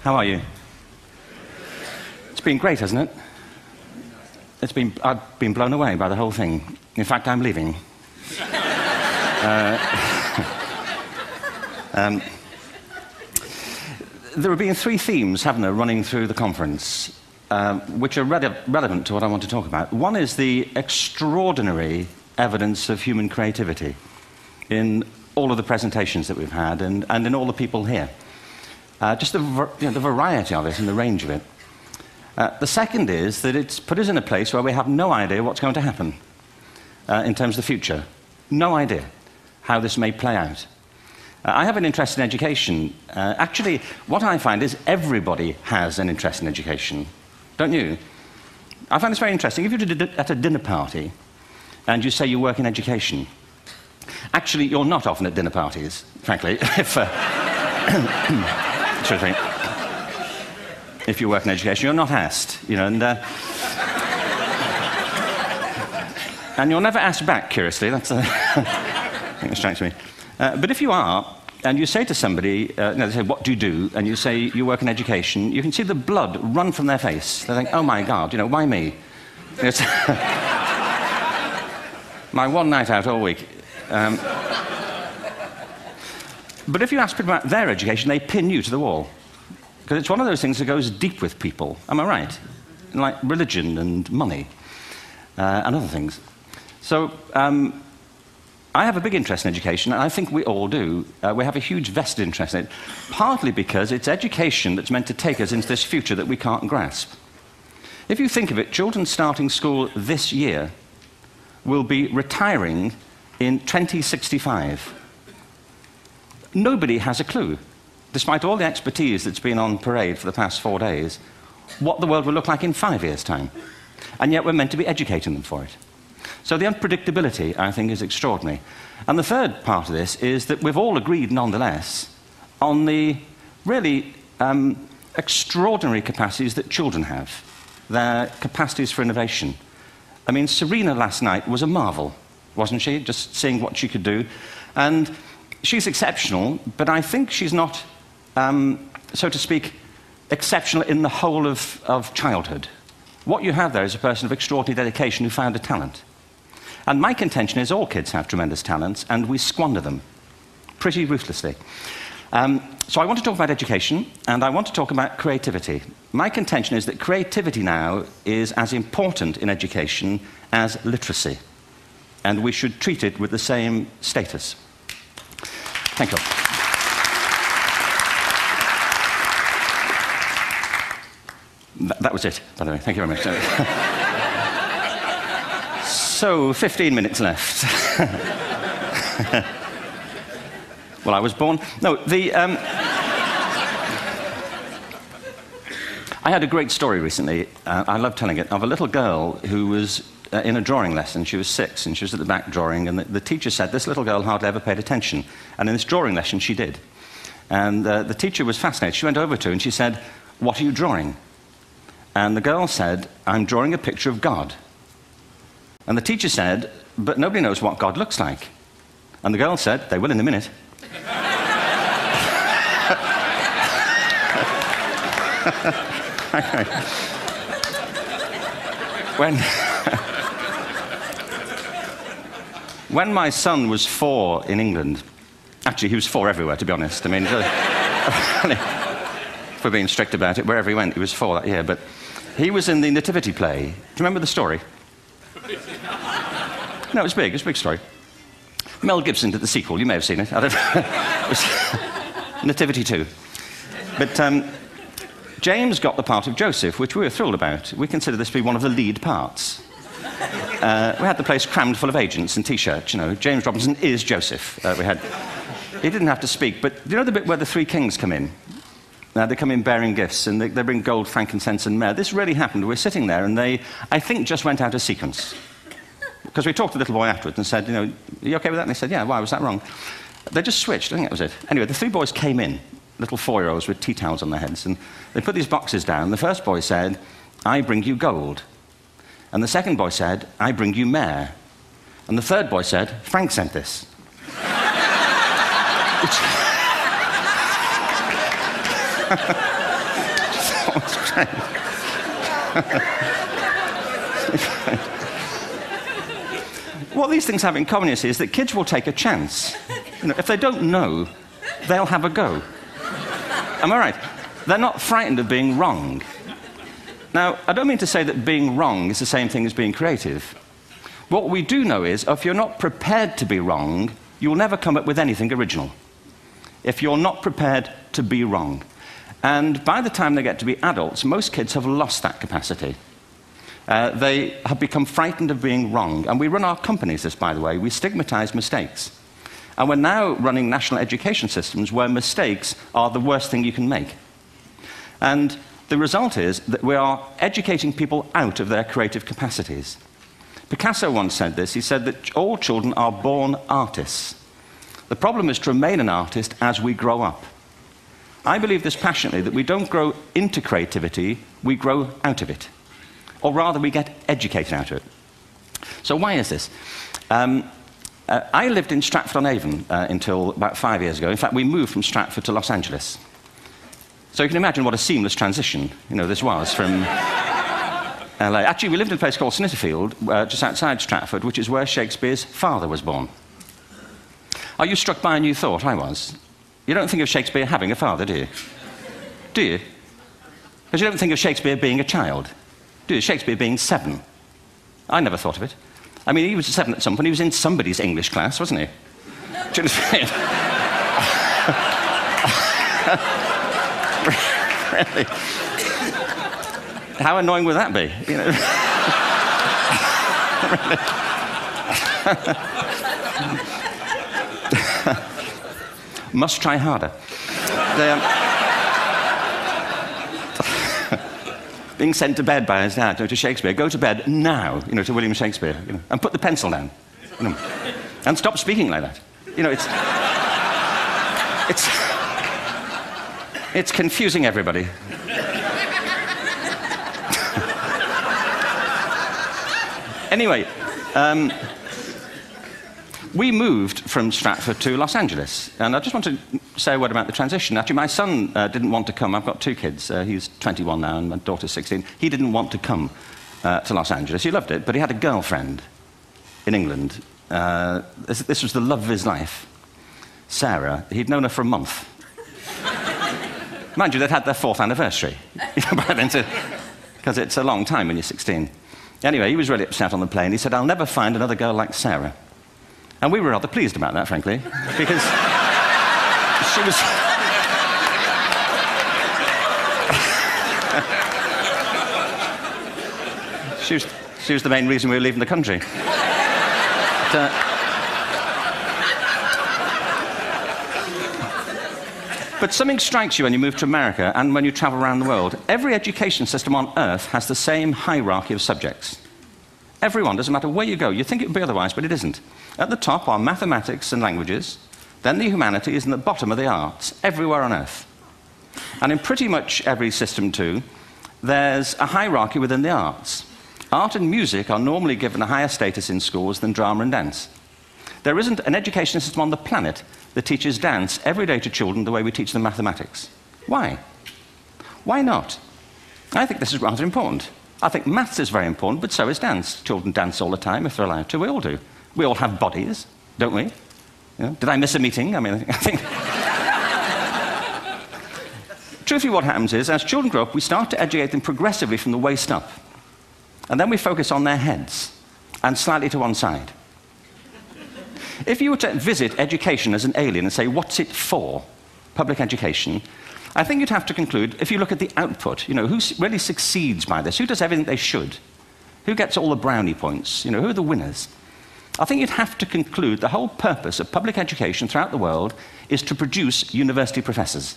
How are you? It's been great, hasn't it? I've been blown away by the whole thing. In fact, I'm leaving. There have been three themes, haven't there, running through the conference, which are relevant to what I want to talk about. One is the extraordinary evidence of human creativity in all of the presentations that we've had and in all the people here. Just the variety of it and the range of it. The second is that it's put us in a place where we have no idea what's going to happen in terms of the future. No idea how this may play out. I have an interest in education. Actually, what I find is everybody has an interest in education. Don't you? I find this very interesting. If you're at a dinner party and you say you work in education, actually, you're not often at dinner parties, frankly, if you work in education, you're not asked, you know, and you're never asked back, curiously. That's I think it strikes me. But if you are, and you say to somebody, they say, what do you do? And you say, you work in education, you can see the blood run from their face. They think, oh my God, you know, why me? It's my one night out all week. But if you ask people about their education, they pin you to the wall. Because it's one of those things that goes deep with people. Am I right? Like religion and money and other things. So I have a big interest in education, and I think we all do. We have a huge vested interest in it, partly because it's education that's meant to take us into this future that we can't grasp. If you think of it, children starting school this year will be retiring in 2065. Nobody has a clue, despite all the expertise that's been on parade for the past 4 days, what the world will look like in 5 years' time. And yet we're meant to be educating them for it. So the unpredictability, I think, is extraordinary. And the third part of this is that we've all agreed, nonetheless, on the really extraordinary capacities that children have, their capacities for innovation. I mean, Serena last night was a marvel, wasn't she? Just seeing what she could do. And she's exceptional, but I think she's not, so to speak, exceptional in the whole of childhood. What you have there is a person of extraordinary dedication who found a talent. And my contention is all kids have tremendous talents, and we squander them pretty ruthlessly. So I want to talk about education, and I want to talk about creativity. My contention is that creativity now is as important in education as literacy, and we should treat it with the same status. Thank you. That was it, by the way. Thank you very much. So, 15 minutes left. Well, I was born... No, I had a great story recently, I love telling it, of a little girl who was in a drawing lesson. She was 6, and she was at the back drawing, and the teacher said, this little girl hardly ever paid attention. And in this drawing lesson, she did. And the teacher was fascinated. She went over to her and she said, what are you drawing? And the girl said, I'm drawing a picture of God. And the teacher said, but nobody knows what God looks like. And the girl said, they will in a minute. When my son was 4 in England, actually he was 4 everywhere, to be honest. I mean, if we're being strict about it, wherever he went, he was 4 that year. But he was in the Nativity play. Do you remember the story? No, it was big. It was a big story. Mel Gibson did the sequel. You may have seen it. I don't know. It was Nativity 2. But James got the part of Joseph, which we were thrilled about. We consider this to be one of the lead parts. We had the place crammed full of agents and T-shirts, you know. James Robinson is Joseph. He didn't have to speak, but do you know the bit where the 3 kings come in? They come in bearing gifts, and they bring gold, frankincense, and myrrh. This really happened. We're sitting there, and they, I think, just went out of sequence. Because we talked to the little boy afterwards and said, you know, are you okay with that? And they said, yeah, why was that wrong? They just switched. I think that was it. Anyway, the 3 boys came in, little 4-year-olds with tea towels on their heads, and they put these boxes down. The first boy said, I bring you gold. And the second boy said, I bring you myrrh. And the third boy said, Frank sent this. That's great. What these things have in common, you see, is that kids will take a chance. You know, if they don't know, they'll have a go. Am I right? They're not frightened of being wrong. Now, I don't mean to say that being wrong is the same thing as being creative. What we do know is, if you're not prepared to be wrong, you'll never come up with anything original. If you're not prepared to be wrong. And by the time they get to be adults, most kids have lost that capacity. They have become frightened of being wrong. And we run our companies this, by the way. We stigmatize mistakes. And we're now running national education systems where mistakes are the worst thing you can make. And the result is that we are educating people out of their creative capacities. Picasso once said this. He said that all children are born artists. The problem is to remain an artist as we grow up. I believe this passionately, that we don't grow into creativity, we grow out of it. Or rather, we get educated out of it. So why is this? I lived in Stratford-on-Avon until about 5 years ago. In fact, we moved from Stratford to Los Angeles. So you can imagine what a seamless transition, this was from LA. Actually, we lived in a place called Snitterfield, just outside Stratford, which is where Shakespeare's father was born. Are you struck by a new thought? I was. You don't think of Shakespeare having a father, do you? Do you? Because you don't think of Shakespeare being a child, do you? Shakespeare being 7. I never thought of it. I mean, he was 7 at some point. He was in somebody's English class, wasn't he? Do you understand? Really? How annoying would that be? Must try harder. Being sent to bed by his dad, to Shakespeare. Go to bed now, to William Shakespeare, and put the pencil down, and stop speaking like that. It's confusing everybody. Anyway, we moved from Stratford to Los Angeles, and I just want to say a word about the transition. Actually, my son didn't want to come. I've got 2 kids. He's 21 now, and my daughter's 16. He didn't want to come to Los Angeles. He loved it, but he had a girlfriend in England. This was the love of his life, Sarah. He'd known her for a month. Mind you, they'd had their 4th anniversary by then, because it's a long time when you're 16. Anyway, he was really upset on the plane. He said, "I'll never find another girl like Sarah." And we were rather pleased about that, frankly, because she was the main reason we were leaving the country. But something strikes you when you move to America and when you travel around the world. Every education system on Earth has the same hierarchy of subjects. Everyone, doesn't matter where you go. You'd think it would be otherwise, but it isn't. At the top are mathematics and languages, then the humanities, and at the bottom are the arts, everywhere on Earth. And in pretty much every system, too, there's a hierarchy within the arts. Art and music are normally given a higher status in schools than drama and dance. There isn't an education system on the planet that teaches dance every day to children the way we teach them mathematics. Why? Why not? I think this is rather important. I think maths is very important, but so is dance. Children dance all the time if they're allowed to. We all do. We all have bodies, don't we? Did I miss a meeting? I mean, I think... Truthfully, what happens is, as children grow up, we start to educate them progressively from the waist up. And then we focus on their heads, and slightly to one side. If you were to visit education as an alien and say, what's it for, public education, I think you'd have to conclude, if you look at the output, who really succeeds by this? Who does everything they should? Who gets all the brownie points? Who are the winners? I think you'd have to conclude the whole purpose of public education throughout the world is to produce university professors.